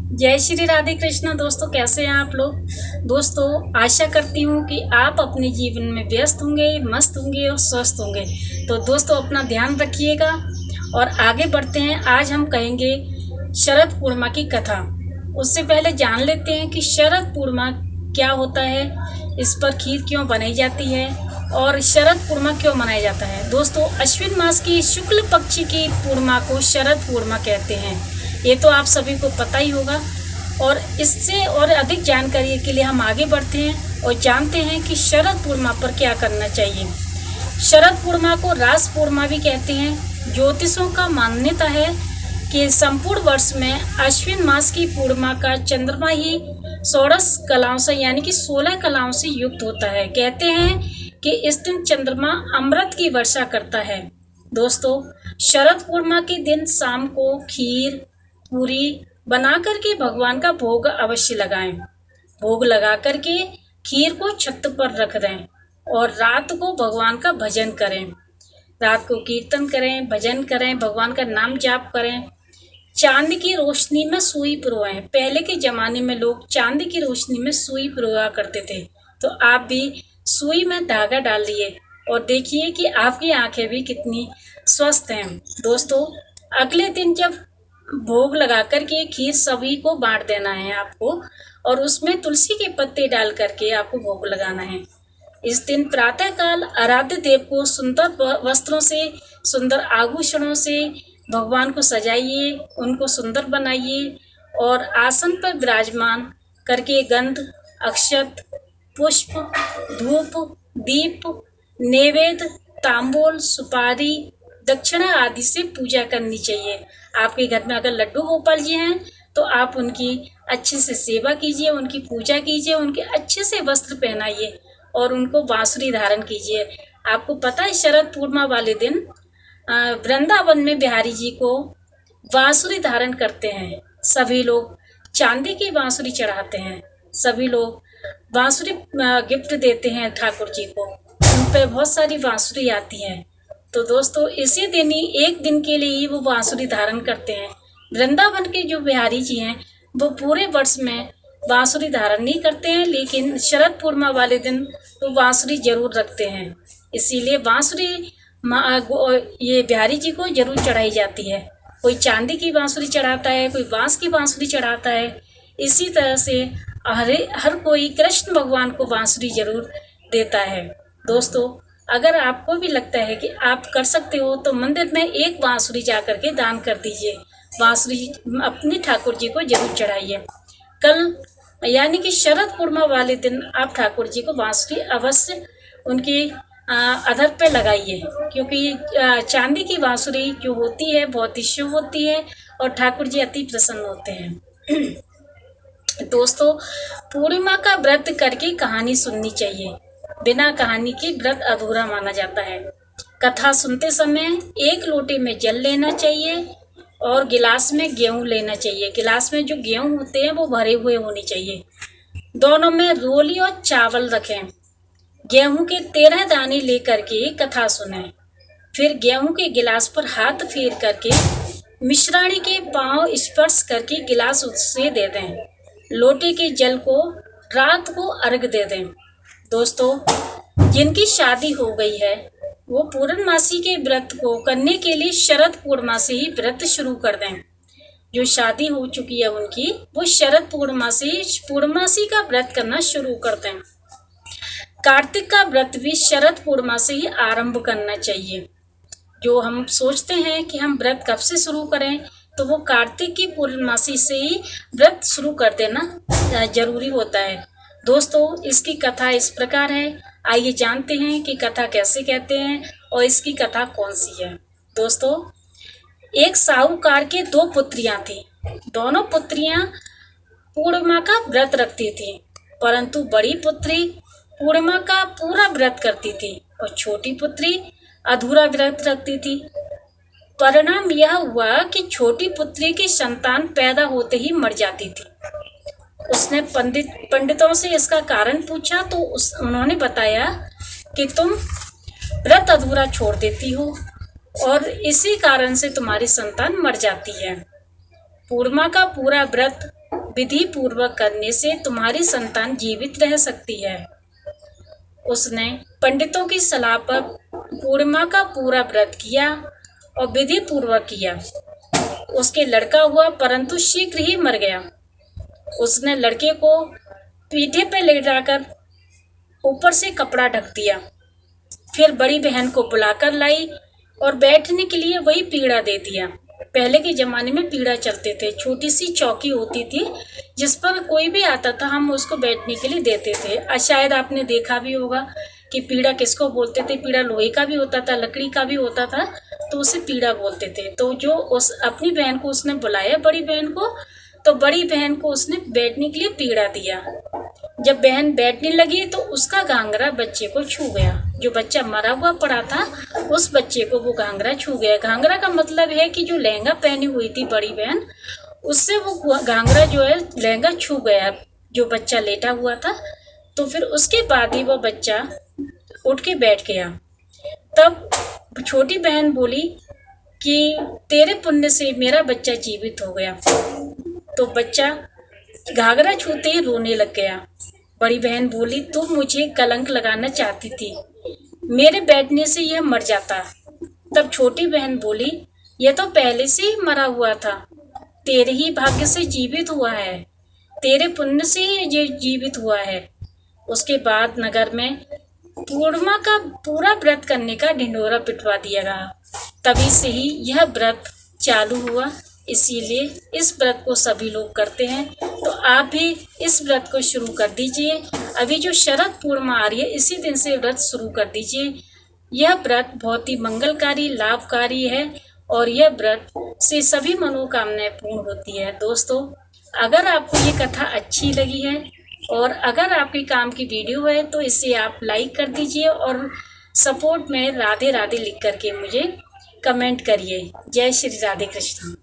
जय श्री राधे कृष्ण। दोस्तों, कैसे हैं आप लोग। दोस्तों, आशा करती हूँ कि आप अपने जीवन में व्यस्त होंगे, मस्त होंगे और स्वस्थ होंगे। तो दोस्तों, अपना ध्यान रखिएगा और आगे बढ़ते हैं। आज हम कहेंगे शरद पूर्णिमा की कथा। उससे पहले जान लेते हैं कि शरद पूर्णिमा क्या होता है, इस पर खीर क्यों बनाई जाती है और शरद पूर्णिमा क्यों मनाया जाता है। दोस्तों, अश्विन मास की शुक्ल पक्ष की पूर्णिमा को शरद पूर्णिमा कहते हैं। ये तो आप सभी को पता ही होगा। और इससे और अधिक जानकारी के लिए हम आगे बढ़ते हैं और जानते हैं कि शरद पूर्णिमा पर क्या करना चाहिए। शरद पूर्णिमा को रास पूर्णिमा भी कहते हैं। ज्योतिषों का मान्यता है कि संपूर्ण वर्ष में अश्विन मास की पूर्णिमा का चंद्रमा ही षोडश कलाओं से यानी कि 16 कलाओं से युक्त होता है। कहते हैं कि इस दिन चंद्रमा अमृत की वर्षा करता है। दोस्तों, शरद पूर्णिमा के दिन शाम को खीर पूरी बना करके भगवान का भोग अवश्य लगाएं। भोग लगा करके खीर को छत पर रख दें और रात को भगवान का भजन करें। रात को कीर्तन करें, भजन करें, भगवान का नाम जाप करें। चांद की रोशनी में सुई पिरोएं। पहले के जमाने में लोग चांद की रोशनी में सुई पिरोया करते थे, तो आप भी सुई में धागा डाल लिए और देखिए कि आपकी आंखें भी कितनी स्वस्थ हैं। दोस्तों, अगले दिन जब भोग लगा करके खीर सभी को बांट देना है आपको, और उसमें तुलसी के पत्ते डाल करके आपको भोग लगाना है। इस दिन प्रातःकाल आराध्य देव को सुंदर वस्त्रों से, सुंदर आभूषणों से भगवान को सजाइए, उनको सुंदर बनाइए और आसन पर विराजमान करके गंध, अक्षत, पुष्प, धूप, दीप, नैवेद्य, तांबूल, सुपारी, दक्षिणा आदि से पूजा करनी चाहिए। आपके घर में अगर लड्डू गोपाल जी हैं तो आप उनकी अच्छे से सेवा कीजिए, उनकी पूजा कीजिए, उनके अच्छे से वस्त्र पहनाइए और उनको बांसुरी धारण कीजिए। आपको पता है शरद पूर्णिमा वाले दिन वृंदावन में बिहारी जी को बांसुरी धारण करते हैं। सभी लोग चांदी की बांसुरी चढ़ाते हैं, सभी लोग बांसुरी गिफ्ट देते हैं ठाकुर जी को। उन पे बहुत सारी बांसुरी आती हैं। तो दोस्तों, इसी दिन ही एक दिन के लिए ही वो बांसुरी धारण करते हैं। वृंदावन के जो बिहारी जी हैं वो पूरे वर्ष में बांसुरी धारण नहीं करते हैं, लेकिन शरद पूर्णिमा वाले दिन वो बांसुरी जरूर रखते हैं। इसीलिए बांसुरी ये बिहारी जी को जरूर चढ़ाई जाती है। कोई चांदी की बांसुरी चढ़ाता है, कोई बांस की बांसुरी चढ़ाता है। इसी तरह से हर कोई कृष्ण भगवान को बांसुरी जरूर देता है। दोस्तों, अगर आपको भी लगता है कि आप कर सकते हो तो मंदिर में एक बांसुरी जा करके दान कर दीजिए। बांसुरी अपने ठाकुर जी को जरूर चढ़ाइए। कल यानी कि शरद पूर्णिमा वाले दिन आप ठाकुर जी को बांसुरी अवश्य उनके अधर पे लगाइए, क्योंकि चांदी की बांसुरी जो होती है बहुत ही शुभ होती है और ठाकुर जी अति प्रसन्न होते हैं। दोस्तों, पूर्णिमा का व्रत करके कहानी सुननी चाहिए। बिना कहानी के व्रत अधूरा माना जाता है। कथा सुनते समय एक लोटे में जल लेना चाहिए और गिलास में गेहूं लेना चाहिए। गिलास में जो गेहूं होते हैं वो भरे हुए होने चाहिए। दोनों में रोली और चावल रखें। गेहूं के 13 दाने लेकर के कथा सुने। फिर गेहूं के गिलास पर हाथ फेर करके मिश्राणी के पांव स्पर्श करके गिलास उससे दे दें। लोटे के जल को रात को अर्घ दे दें। दोस्तों, जिनकी शादी हो गई है वो पूर्णमासी के व्रत को करने के लिए शरद पूर्णिमा से ही व्रत शुरू कर दें। जो शादी हो चुकी है उनकी, वो शरद पूर्णमासी का व्रत करना शुरू कर दें। कार्तिक का व्रत भी शरद पूर्णिमा से ही आरंभ करना चाहिए। जो हम सोचते हैं कि हम व्रत कब से शुरू करें, तो वो कार्तिक की पूर्णमासी से ही व्रत शुरू कर देना जरूरी होता है। दोस्तों, इसकी कथा इस प्रकार है। आइए जानते हैं कि कथा कैसे कहते हैं और इसकी कथा कौन सी है। दोस्तों, एक साहूकार के 2 पुत्रियां थी। दोनों पुत्रियां पूर्णिमा का व्रत रखती थी, परंतु बड़ी पुत्री पूर्णिमा का पूरा व्रत करती थी और छोटी पुत्री अधूरा व्रत रखती थी। परिणाम यह हुआ कि छोटी पुत्री की संतान पैदा होते ही मर जाती थी। उसने पंडितों से इसका कारण पूछा तो उन्होंने बताया कि तुम व्रत अधूरा छोड़ देती हो और इसी कारण से तुम्हारी संतान मर जाती है। पूर्णिमा का पूरा व्रत विधि पूर्वक करने से तुम्हारी संतान जीवित रह सकती है। उसने पंडितों की सलाह पर पूर्णिमा का पूरा व्रत किया और विधि पूर्वक किया। उसके लड़का हुआ परंतु शीघ्र ही मर गया। उसने लड़के को पीठे पर लेटाकर ऊपर से कपड़ा ढक दिया। फिर बड़ी बहन को बुलाकर लाई और बैठने के लिए वही पीढ़ा दे दिया। पहले के जमाने में पीढ़ा चलते थे, छोटी सी चौकी होती थी जिस पर कोई भी आता था हम उसको बैठने के लिए देते थे। शायद आपने देखा भी होगा कि पीढ़ा किसको बोलते थे। पीढ़ा लोहे का भी होता था, लकड़ी का भी होता था, तो उसे पीढ़ा बोलते थे। तो जो उस अपनी बहन को उसने बुलाया, बड़ी बहन को, तो बड़ी बहन को उसने बैठने के लिए पीढ़ा दिया। जब बहन बैठने लगी तो उसका घाघरा बच्चे को छू गया। जो बच्चा मरा हुआ पड़ा था उस बच्चे को वो घाघरा छू गया। घाघरा का मतलब है कि जो लहंगा पहनी हुई थी बड़ी बहन, उससे वो घाघरा जो है लहंगा छू गया जो बच्चा लेटा हुआ था। तो फिर उसके बाद ही वो बच्चा उठ के बैठ गया। तब छोटी बहन बोली कि तेरे पुण्य से मेरा बच्चा जीवित हो गया। तो बच्चा घाघरा छूते ही रोने लग गया। बड़ी बहन बोली तुम मुझे कलंक लगाना चाहती थी, मेरे बैठने से यह मर जाता। तब छोटी बहन बोली यह तो पहले से ही मरा हुआ था, तेरे ही भाग्य से जीवित हुआ है, तेरे पुण्य से ही ये जीवित हुआ है। उसके बाद नगर में पूर्णिमा का पूरा व्रत करने का ढिंढोरा पिटवा दिया गया। तभी से ही यह व्रत चालू हुआ। इसीलिए इस व्रत को सभी लोग करते हैं, तो आप भी इस व्रत को शुरू कर दीजिए। अभी जो शरद पूर्णिमा आ रही है इसी दिन से व्रत शुरू कर दीजिए। यह व्रत बहुत ही मंगलकारी, लाभकारी है और यह व्रत से सभी मनोकामनाएं पूर्ण होती है। दोस्तों, अगर आपको ये कथा अच्छी लगी है और अगर आपके काम की वीडियो है तो इसे आप लाइक कर दीजिए और सपोर्ट में राधे राधे लिख करके मुझे कमेंट करिए। जय श्री राधे कृष्ण।